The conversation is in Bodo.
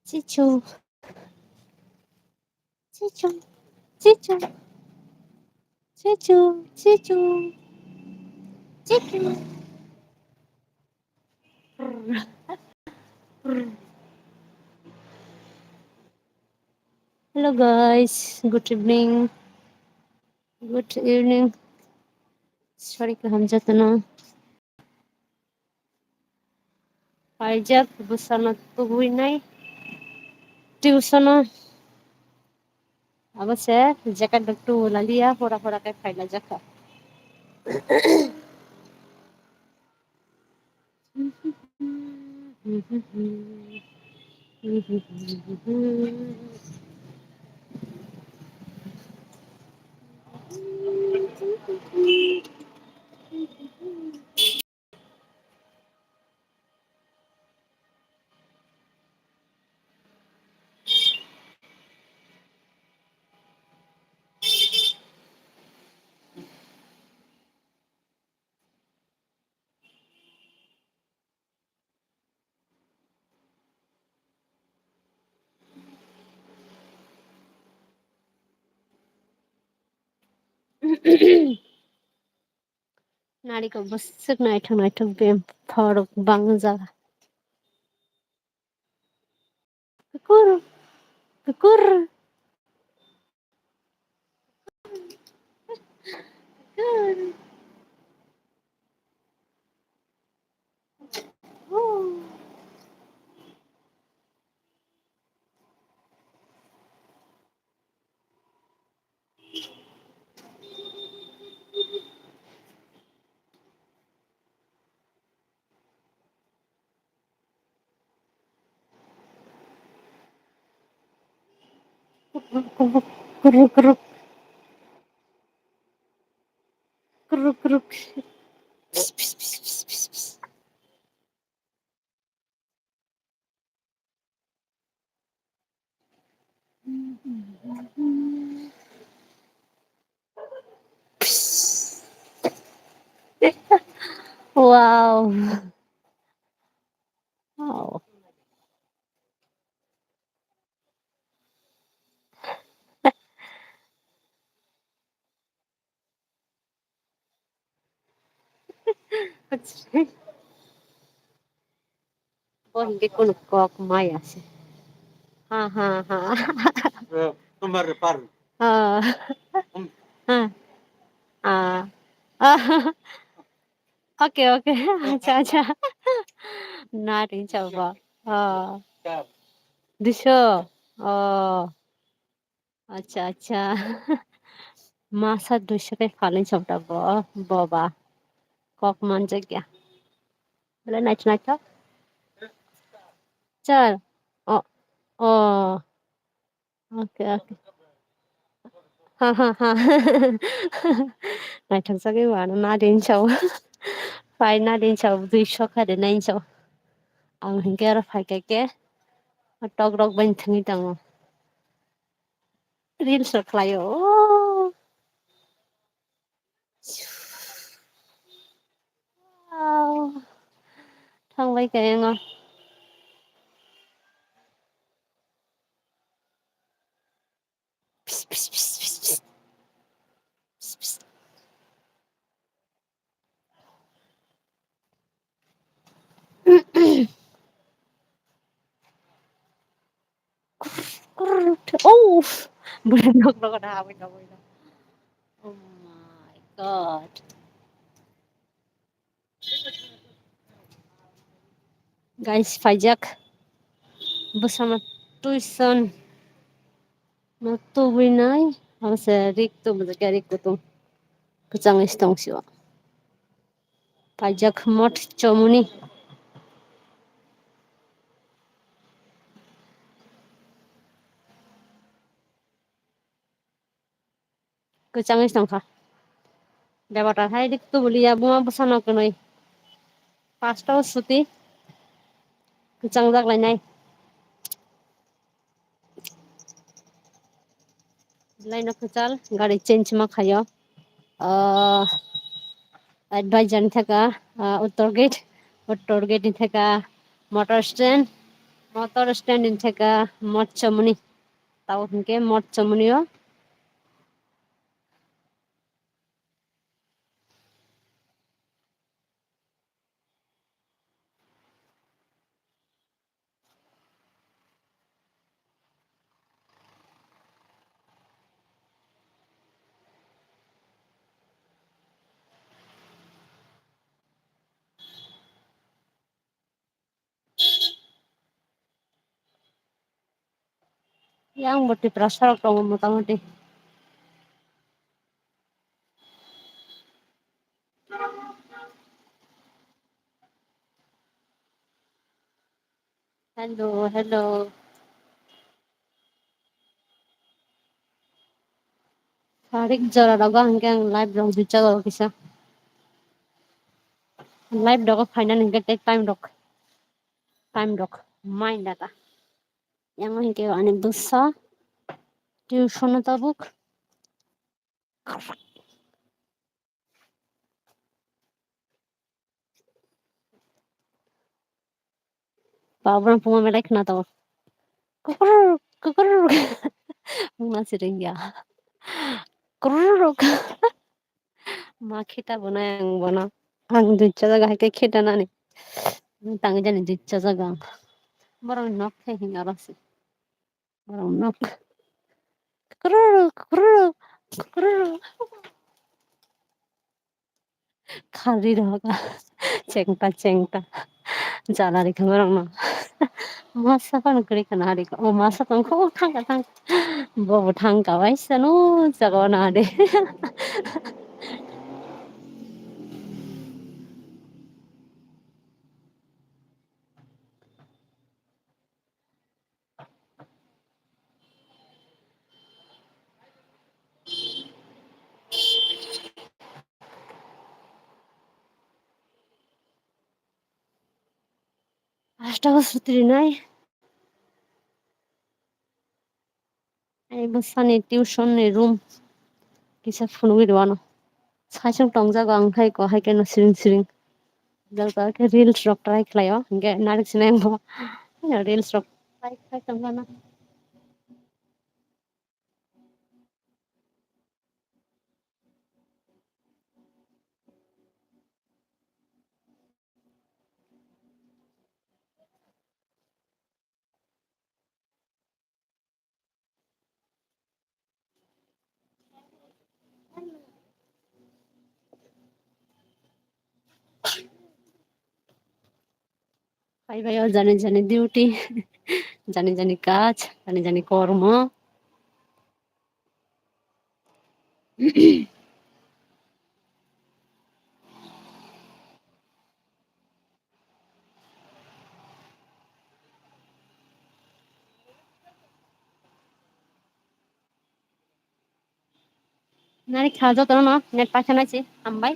Chichu, chichu, chichu, chichu, chichu, chichu. Hello guys, good evening, good evening. Sorry kehamjatana. Pajak busana tubuinai. Tuition abase jacket doktu lalia pora pora kai faila jaka. Narik busuk naithok bem phorok bangja. Kukur, kukur, kukur. Kuruk, kuruk, kuruk, kuruk, kuruk. Pis, pis, pis, pis, pis, pis. Wow. Wow. Oh, hindi ko kumaya siya. Ha, ha, ha. Tumar par. Ha. Ha. Ah. Okay, okay. अच्छा अच्छा नारी चौबा दुशो ओ अच्छा अच्छा masa 200 kay falling sobra boba kok manja gya bale naich naich chal oh oh okay okay ha ha ha naich sa cái wa na din chau phải na din chau 200 khade nain chau ang hingera phải cái tok rok ban thangi tango reels raklayo oh wow थांबाय गायङा पिस पिस पिस पिस पिस पिस पिस oh berenang lo kada awin awin oh my god guys pajak bersama tuition matubinay hamse rik to bajak rik to kucang istong siwa pajak mot chomuni kucang istong kha দেবতা হাই দিকতো বলিয়া বুমা বসানো কনই পাঁচটাও ছুটি কুচাং জাগলাইনাই लाइन खुचाल गाड़ी चेंज मा खायो एडवाइजर नि थाका उत्तर गेट नि थाका motor stand motor stand in theka motchamuni tau hingke motchamuni o yang boti prasarok dong motamoti. Hello, hello. Sarik jara daga hingke ang live dong bicara dong kisa. Live dog final hingke take time dog mind data. Yang hingke ane busa tuition tabuk. Babran puma melek na tau. Kukur kukur. Masih ringya. Kukur. Ma kita bana yang bana. Ang ducha jaga hingke kita nani. Tang jani ducha jaga. Barang nok he hinga rasi. Barang nok. Kukur kukur kukur. Kali daga. Cengta. Jala ri kamarang na. Masa kan kuri kana hari ka. Oh masa kan ko tang. Bo tang ka wai sanu jaga na de. Astaga sutri nai. Ai basani tuition ni room. Kisa phunui rwano. Saisang tongjaga ang khai ko hai ke no siring. Jalta ke reels rock try khlayo. Hingke narik sineng bo. Reels rock try tangana. Hai bayo jani duty. Jani কাজ jani কর্ম নারে খাওয়া যত না নেট পাঠানাইছি আমবাই